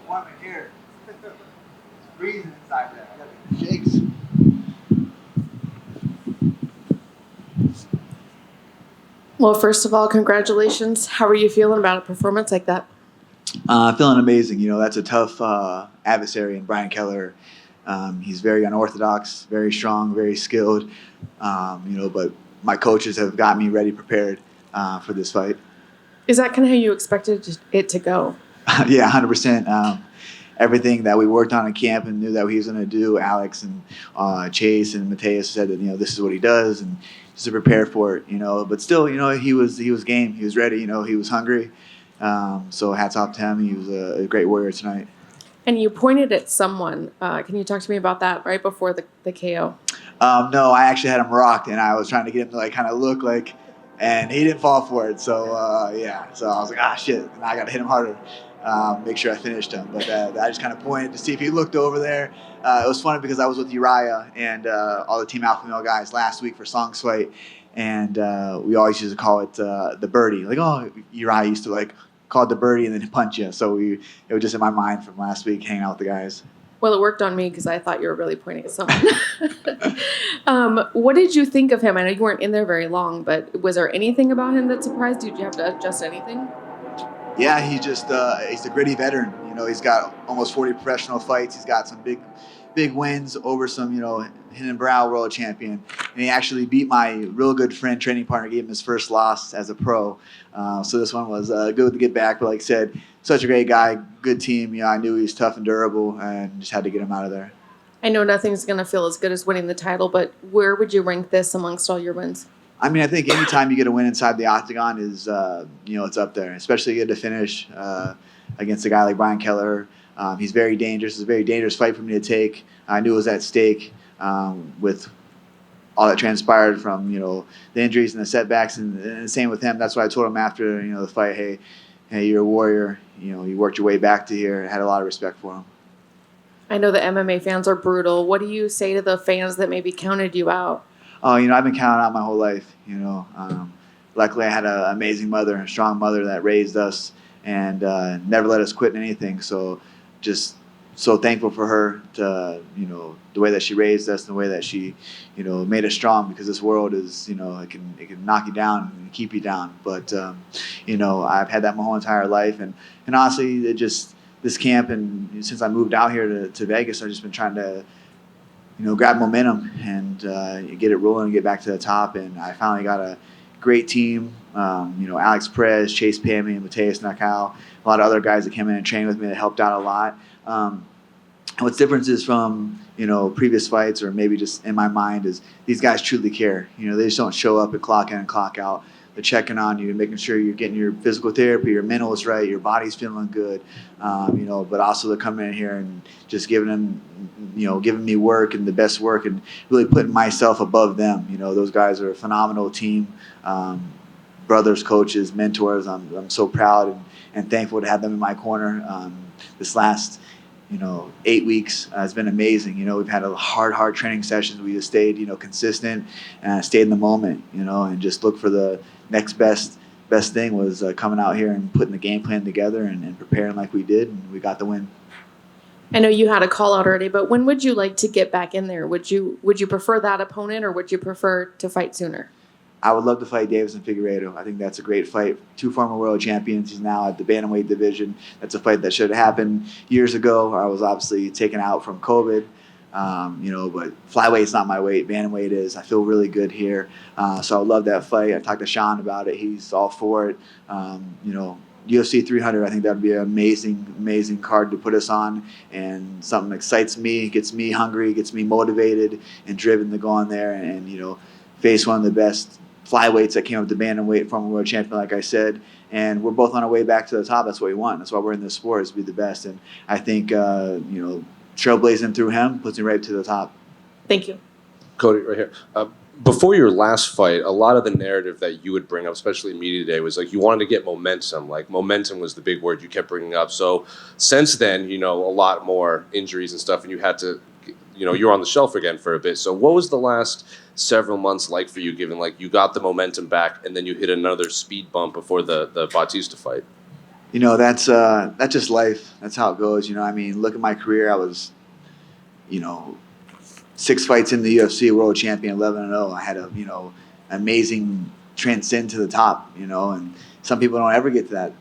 warm in here. It's freezing inside there. I got the shakes. Well, first of all, congratulations. How are you feeling about a performance like that? Feeling amazing. That's a tough adversary in Brian Kelleher. He's very unorthodox, very strong, very skilled. But my coaches have got me ready, prepared for this fight. Is that kind of how you expected it to go? Yeah, 100%. Everything that we worked on in camp and knew that he was going to do, Alex and Chase and Mateus said that this is what he does, and just to prepare for it. But still, he was game. He was ready. He was hungry. So hats off to him. He was a great warrior tonight. And you pointed at someone. Can you talk to me about that right before the KO? No, I actually had him rocked, and I was trying to get him to kind of look like, and he didn't fall for it. So yeah, so I was like, shit, and I got to hit him harder, make sure I finished him. But I just kind of pointed to see if he looked over there. It was funny because I was with Uriah and all the Team Alpha Male guys last week for Song's fight, and we always used to call it the birdie. Uriah used to call it the birdie and then punch you. So it was just in my mind from last week hanging out with the guys. Well, it worked on me because I thought you were really pointing at someone. What did you think of him? I know you weren't in there very long, but was there anything about him that surprised you? Did you have to adjust anything? Yeah, he's a gritty veteran. He's got almost 40 professional fights. He's got some big wins over some, Hidden Brow world champion. And he actually beat my real good friend, training partner, gave him his first loss as a pro. So this one was good to get back. But like I said, such a great guy, good team. I knew he was tough and durable and just had to get him out of there. I know nothing's going to feel as good as winning the title, but where would you rank this amongst all your wins? I mean, I think anytime you get a win inside the octagon is, it's up there, especially you get to finish against a guy like Brian Kelleher. He's very dangerous. It's a very dangerous fight for me to take. I knew it was at stake with all that transpired from, the injuries and the setbacks, and same with him. That's why I told him after, the fight, hey, you're a warrior. You worked your way back to here. I had a lot of respect for him. I know the MMA fans are brutal. What do you say to the fans that maybe counted you out? Oh, I've been counted out my whole life. Luckily I had an amazing mother, a strong mother that raised us and never let us quit in anything. So just so thankful for her to, the way that she raised us and the way that she, made us strong, because this world is, it can knock you down and keep you down. But, I've had that my whole entire life. And honestly, this camp, and since I moved out here to Vegas, I've just been trying to, grab momentum and get it rolling and get back to the top. And I finally got a great team. Alex Perez, Chase Pammy, and Mateus Nakao, a lot of other guys that came in and trained with me that helped out a lot. What's different is from, previous fights, or maybe just in my mind, is these guys truly care. They just don't show up and clock in and clock out. They're checking on you, making sure you're getting your physical therapy, your mental is right, your body's feeling good, but also they're coming in here and just giving me work and the best work, and really putting myself above them. Those guys are a phenomenal team, brothers, coaches, mentors. I'm so proud and thankful to have them in my corner. This last 8 weeks has been amazing. We've had a hard training sessions. We just stayed, consistent and stayed in the moment, and just look for the next best thing was coming out here and putting the game plan together and preparing like we did, and we got the win. I know you had a call out already, but when would you like to get back in there? Would you prefer that opponent, or would you prefer to fight sooner? I would love to fight Deiveson Figueiredo. I think that's a great fight. 2 former world champions. He's now at the bantamweight division. That's a fight that should have happened years ago. I was obviously taken out from COVID, but flyweight's not my weight. Bantamweight is. I feel really good here. So I love that fight. I talked to Sean about it. He's all for it. UFC 300, I think that would be an amazing card to put us on, and something that excites me, gets me hungry, gets me motivated and driven to go on there and face one of the best flyweights that came up to bantamweight, former world champion, like I said, and we're both on our way back to the top. That's what we want. That's why we're in this sport, is to be the best. And I think trailblazing through him puts me right to the top. Thank you. Cody, right here. Before your last fight, a lot of the narrative that you would bring up, especially in media today, was you wanted to get momentum. Momentum was the big word you kept bringing up. So since then, a lot more injuries and stuff, and you had to, you're on the shelf again for a bit. So what was the last several months like for you, given you got the momentum back and then you hit another speed bump before the Bautista fight? That's just life. That's how it goes. I mean, look at my career. I was, 6 fights in the UFC, world champion, 11-0. I had a, amazing transcend to the top, and some people don't ever get to that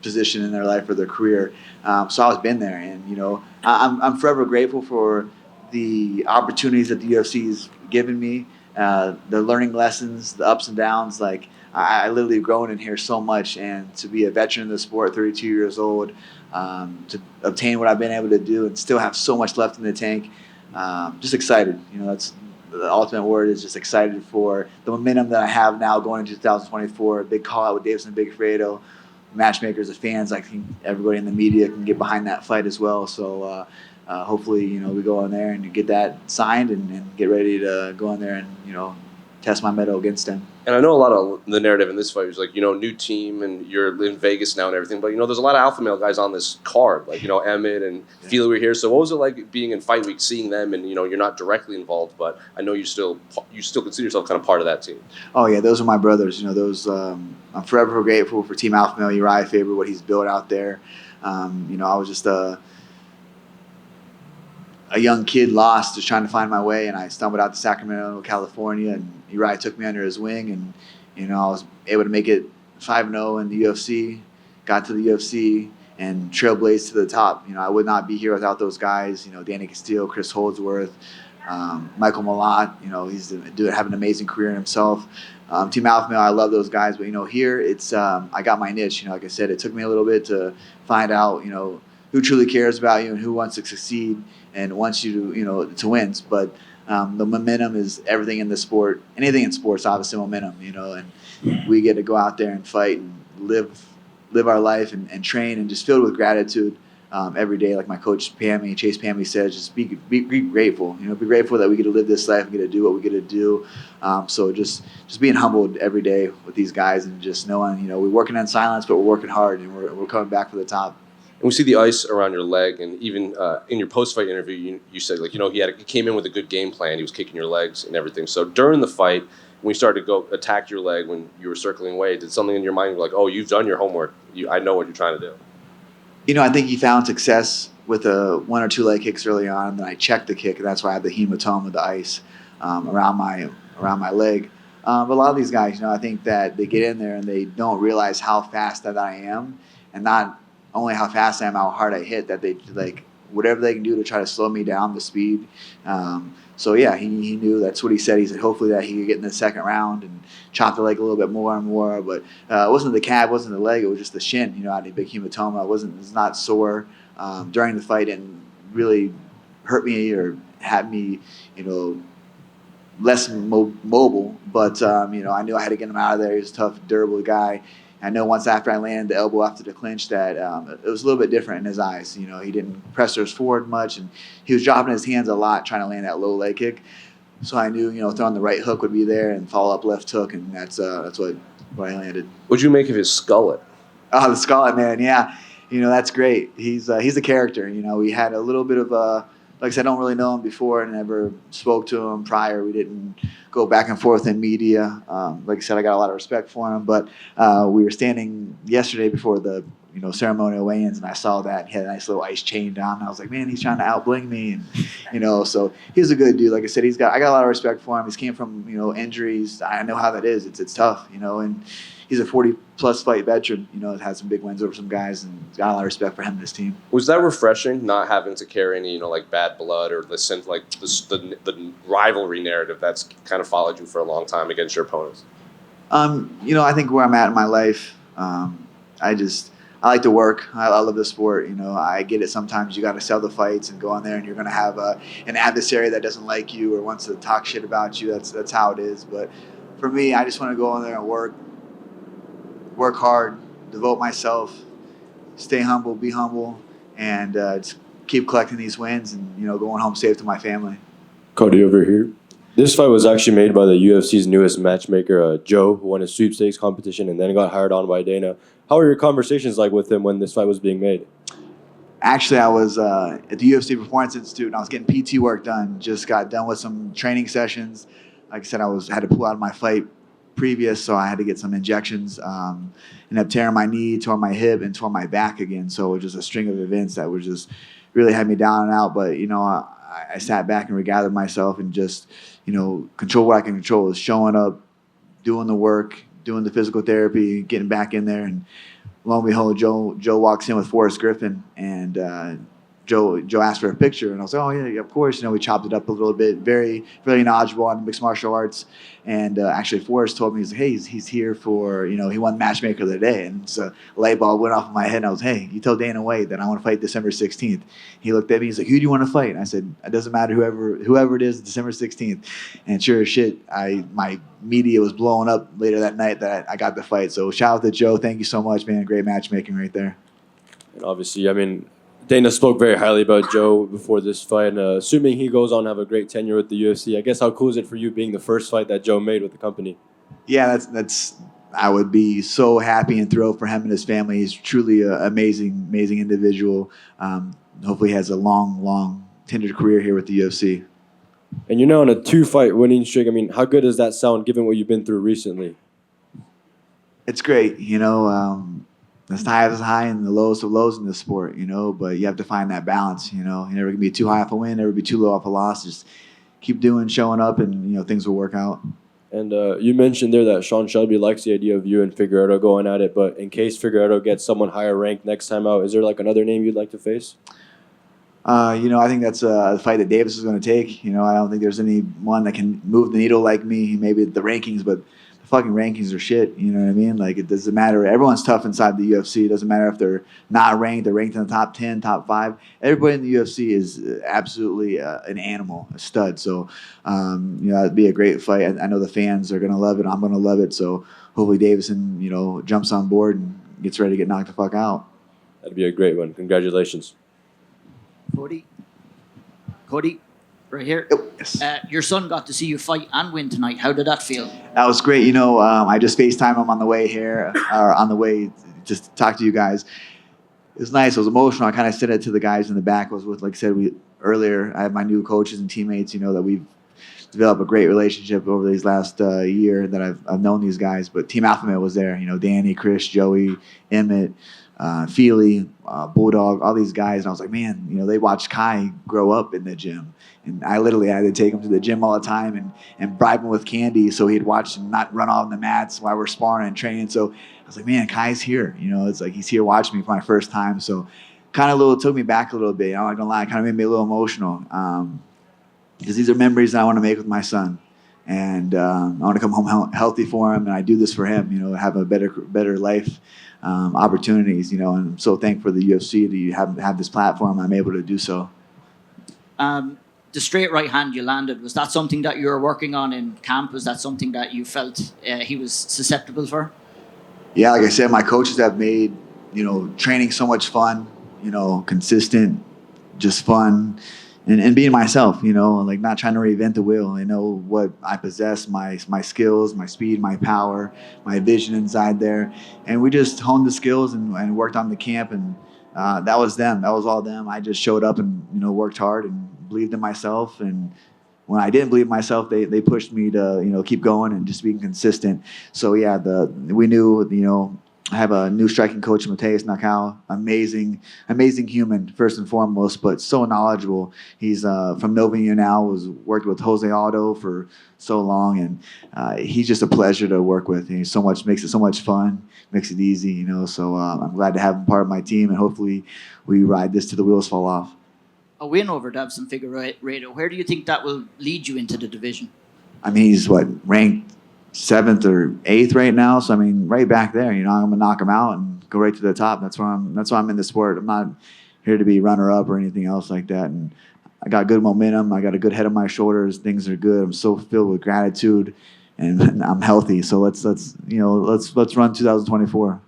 position in their life or their career. So I've been there, and I'm forever grateful for the opportunities that the UFC's given me, the learning lessons, the ups and downs. Like I literally have grown in here so much, and to be a veteran of the sport, 32 years old, to obtain what I've been able to do, and still have so much left in the tank. Just excited. That's the ultimate word, is just excited for the momentum that I have now going into 2024. A big call out with Deiveson Figueiredo, matchmakers, the fans. I think everybody in the media can get behind that fight as well. So hopefully, we go in there and get that signed and get ready to go in there and test my mettle against him. And I know a lot of the narrative in this fight was like, new team and you're in Vegas now and everything. But, there's a lot of alpha male guys on this card, like, Emmett and Feely were here. So what was it like being in fight week, seeing them and, you're not directly involved, but I know you still consider yourself kind of part of that team. Oh, yeah, those are my brothers. Those I'm forever grateful for Team Alpha Male, Uriah Faber, what he's built out there. I was just a young kid lost, just trying to find my way, and I stumbled out to Sacramento, California, and Uriah took me under his wing, and I was able to make it 5-0 in the UFC, got to the UFC, and trailblazed to the top. I would not be here without those guys. Danny Castillo, Chris Holdsworth, Michael Malott. He's having an amazing career in himself. Team Alpha Male, I love those guys, but here it's I got my niche. Like I said, it took me a little bit to find out who truly cares about you and who wants to succeed and wants you to win. But the momentum is everything in the sport. Anything in sports, obviously, momentum. And we get to go out there and fight and live our life and train and just filled with gratitude every day. Like my coach Chase Pammy says, just be grateful. Be grateful that we get to live this life and get to do what we get to do. So just being humbled every day with these guys and just knowing we're working in silence, but we're working hard and we're coming back for the top. And we see the ice around your leg, and even in your post-fight interview, you said he came in with a good game plan. He was kicking your legs and everything. So during the fight, when you started to go attack your leg when you were circling away, did something in your mind like, oh, you've done your homework? I know what you're trying to do. I think he found success with 1 or 2 leg kicks early on, and then I checked the kick, and that's why I had the hematoma with the ice around my leg. But a lot of these guys, I think that they get in there and they don't realize how fast that I am, and not only how fast I am, how hard I hit, that they whatever they can do to try to slow me down the speed. So yeah, he knew. That's what he said. He said hopefully that he could get in the second round and chop the leg a little bit more and more. But it wasn't the calf, wasn't the leg, it was just the shin. I had a big hematoma. It was not sore during the fight, and really hurt me or had me, less mobile. But I knew I had to get him out of there. He was a tough, durable guy. I know once after I landed the elbow after the clinch that it was a little bit different in his eyes. He didn't press us forward much, and he was dropping his hands a lot trying to land that low leg kick. So I knew, throwing the right hook would be there and follow up left hook, and that's what I landed. What'd you make of his skullet? Oh, the skullet, man, yeah. That's great. He's a character. We had a little bit of like I said, I don't really know him before and never spoke to him prior. We didn't go back and forth in media. Like I said, I got a lot of respect for him. But we were standing yesterday before the ceremonial weigh-ins, and I saw that he had a nice little ice chain down. And I was like, man, he's trying to out-bling me. And so he's a good dude. Like I said, I got a lot of respect for him. He's came from injuries. I know how that is. It's tough. And he's a 40-plus fight veteran. Has had some big wins over some guys, and got a lot of respect for him and his team. Was that refreshing, not having to carry any, like bad blood or the rivalry narrative that's kind of followed you for a long time against your opponents? I think where I'm at in my life, I like to work. I love the sport. I get it. Sometimes you got to sell the fights and go in there, and you're going to have an adversary that doesn't like you or wants to talk shit about you. That's how it is. But for me, I just want to go in there and work hard, devote myself, stay humble, be humble, and just keep collecting these wins and going home safe to my family. Cody over here. This fight was actually made by the UFC's newest matchmaker, Joe, who won a sweepstakes competition and then got hired on by Dana. How were your conversations like with him when this fight was being made? Actually, I was at the UFC Performance Institute, and I was getting PT work done. Just got done with some training sessions. Like I said, had to pull out of my fight previous, so I had to get some injections. Ended up tearing my knee, tore my hip, and tore my back again. So it was just a string of events that was just really had me down and out. But I sat back and regathered myself and just control what I can control. Is showing up, doing the work, doing the physical therapy, getting back in there, and lo and behold, Joe walks in with Forrest Griffin, and Joe asked for a picture, and I was like, oh yeah, of course. We chopped it up a little bit. Very knowledgeable on mixed martial arts, and actually Forrest told me, he's like, hey, he's here for he won Matchmaker of the Day, and so a light bulb went off in my head, and I was, hey, you tell Dana White that I want to fight December 16th. He looked at me, he's like, who do you want to fight? And I said, it doesn't matter whoever it is, December 16th. And sure as shit, my media was blowing up later that night that I got the fight. So shout out to Joe, thank you so much, man. Great matchmaking right there. And obviously, Dana spoke very highly about Joe before this fight, and assuming he goes on to have a great tenure with the UFC, I guess how cool is it for you being the first fight that Joe made with the company? Yeah, that's. I would be so happy and thrilled for him and his family. He's truly an amazing individual. Hopefully, he has a long, tenured career here with the UFC. And you're now on a 2-fight winning streak. How good does that sound given what you've been through recently? It's great, the highest of high and the lowest of lows in this sport, but you have to find that balance, You're never going to be too high off a win, never be too low off a loss. Just keep showing up, and, things will work out. And you mentioned there that Sean Shelby likes the idea of you and Figueiredo going at it, but in case Figueiredo gets someone higher ranked next time out, is there another name you'd like to face? I think that's a fight that Davis is going to take. I don't think there's anyone that can move the needle like me, maybe the rankings, but the fucking rankings are shit. You know what I mean? Like, it doesn't matter. Everyone's tough inside the UFC. It doesn't matter if they're not ranked. They're ranked in the top 10, top 5. Everybody in the UFC is absolutely an animal, a stud. So, it'd be a great fight. I know the fans are going to love it. I'm going to love it. So hopefully Deiveson, jumps on board and gets ready to get knocked the fuck out. That'd be a great one. Congratulations. Cody, right here. Yes. Your son got to see you fight and win tonight. How did that feel? That was great. I just FaceTimed him on the way here, or on the way just to talk to you guys. It was nice. It was emotional. I kind of said it to the guys in the back. I was with, like I said, earlier, I have my new coaches and teammates, that we've developed a great relationship over these last year that I've known these guys. But Team Alpha Male was there. Danny, Chris, Joey, Emmett, Feely, Bulldog, all these guys. And I was like, man, they watched Kai grow up in the gym. And I literally had to take him to the gym all the time and bribe him with candy so he'd watch him not run off the mats while we're sparring and training. So I was like, man, Kai's here. It's like he's here watching me for my first time. So kind of took me back a little bit. I'm not going to lie, it kind of made me a little emotional because these are memories that I want to make with my son. And I want to come home healthy for him, and I do this for him, have a better life opportunities, and I'm so thankful for the UFC to have this platform. I'm able to do so. The straight right hand you landed, was that something that you were working on in camp? Was that something that you felt he was susceptible for? Yeah, like I said, my coaches have made, training so much fun, consistent, just fun, and being myself, like not trying to reinvent the wheel. I know what I possess, my skills, my speed, my power, my vision inside there. And we just honed the skills and worked on the camp, and that was them. That was all them. I just showed up and, worked hard and believed in myself. And when I didn't believe in myself, they pushed me to, keep going and just being consistent. So yeah, we knew, I have a new striking coach, Mateus Nakao. Amazing human, first and foremost, but so knowledgeable. He's from Nova União, worked with Jose Aldo for so long, and he's just a pleasure to work with. He makes it so much fun, makes it easy, So I'm glad to have him part of my team, and hopefully we ride this till the wheels fall off. A win over Deiveson Figueiredo. Where do you think that will lead you into the division? He's ranked 7th or 8th right now, so right back there. I'm gonna knock him out and go right to the top. That's why I'm in the sport. I'm not here to be runner up or anything else like that. And I got good momentum. I got a good head on my shoulders. Things are good. I'm so filled with gratitude, and I'm healthy. So let's run 2024.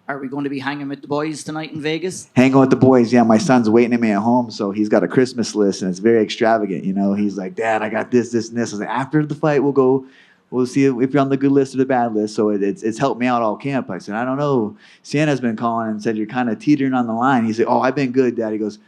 Are we going to be hanging with the boys tonight in Vegas? Hanging with the boys, yeah. My son's waiting at me at home, so he's got a Christmas list, and it's very extravagant. He's like, Dad, I got this, and this. I was like, after the fight, we'll see if you're on the good list or the bad list. So it's helped me out all camp. I said, I don't know. Sienna's been calling and said you're kind of teetering on the line. He said, oh, I've been good, Dad. He goes,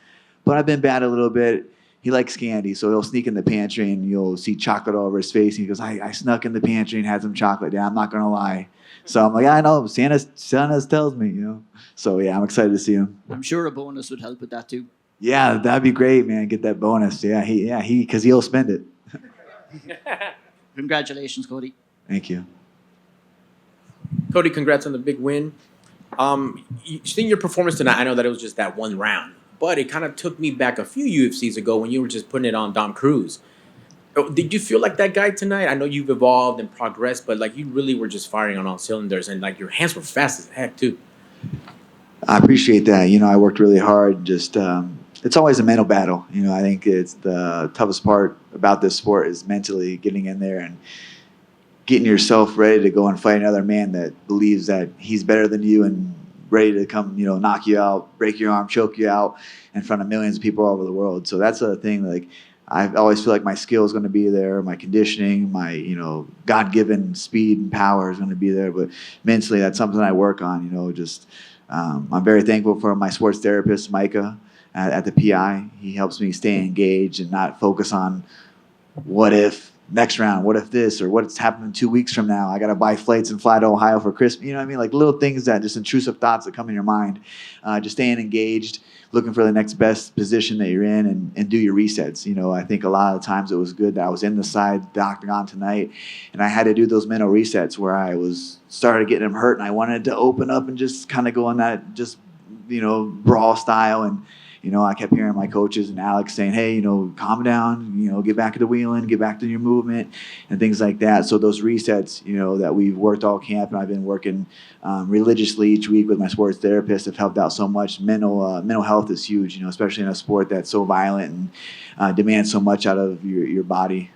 but I've been bad a little bit. he likes candy, so he'll sneak in the pantry and you'll see chocolate all over his face. And he goes, I snuck in the pantry and had some chocolate. Yeah, I'm not gonna lie. So I'm like, I know, Santa tells me, So yeah, I'm excited to see him. I'm sure a bonus would help with that too. Yeah, that'd be great, man. Get that bonus. Yeah, because he'll spend it. Congratulations, Cody. Thank you. Cody, congrats on the big win. Seeing your performance tonight, I know that it was just that one round, but it kind of took me back a few UFCs ago when you were just putting it on Dom Cruz. Did you feel like that guy tonight? I know you've evolved and progressed, but like you really were just firing on all cylinders, and like your hands were fast as heck too. I appreciate that. I worked really hard. Just it's always a mental battle. I think it's the toughest part about this sport is mentally getting in there and getting yourself ready to go and fight another man that believes that he's better than you and ready to come, knock you out, break your arm, choke you out in front of millions of people all over the world. So that's a thing. Like I always feel like my skill is going to be there, my conditioning, my God-given speed and power is going to be there. But mentally, that's something I work on. I'm very thankful for my sports therapist, Micah, at the PI. He helps me stay engaged and not focus on what if next round, what if this, or what's happening 2 weeks from now. I got to buy flights and fly to Ohio for Christmas. You know what I mean? Like little things that just intrusive thoughts that come in your mind. Just staying engaged, looking for the next best position that you're in and do your resets. I think a lot of times it was good that I was in the side, the octagon tonight, and I had to do those mental resets where I started getting them hurt and I wanted to open up and just kind of go on that just, brawl style. And, I kept hearing my coaches and Alex saying, hey, calm down, get back to the wheeling, get back to your movement and things like that. So those resets, that we've worked all camp and I've been working religiously each week with my sports therapist have helped out so much. Mental health is huge, especially in a sport that's so violent and demands so much out of your body.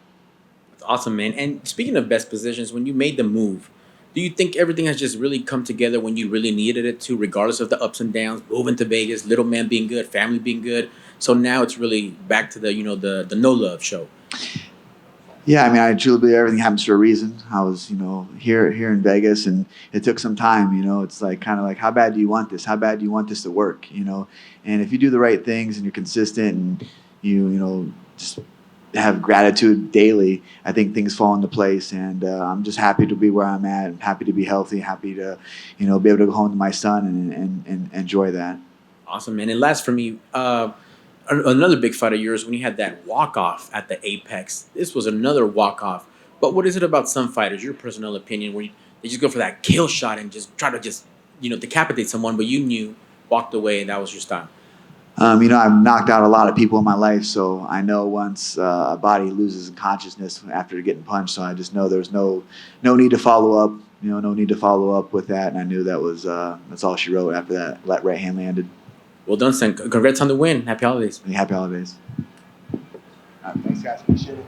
That's awesome, man. And speaking of best positions, when you made the move, do you think everything has just really come together when you really needed it to, regardless of the ups and downs, moving to Vegas, little man being good, family being good? So now it's really back to the the no love show. Yeah, I truly believe everything happens for a reason. I was, here in Vegas, and it took some time. It's like kind of like, how bad do you want this? How bad do you want this to work? And if you do the right things and you're consistent and you just have gratitude daily, I think things fall into place. And I'm just happy to be where I'm at. I'm happy to be healthy. Happy to, be able to go home to my son and enjoy that. Awesome, man. And last for me, another big fight of yours when you had that walk-off at the Apex. This was another walk-off. But what is it about some fighters, your personal opinion, where they just go for that kill shot and just try to decapitate someone, but you walked away and that was your style? I've knocked out a lot of people in my life, so I know once a body loses consciousness after getting punched. So I just know there's no need to follow up. No need to follow up with that. And I knew that's all she wrote after that right hand landed. Well done, son. Congrats on the win. Happy holidays. Happy holidays. All right, thanks, guys. Appreciate it.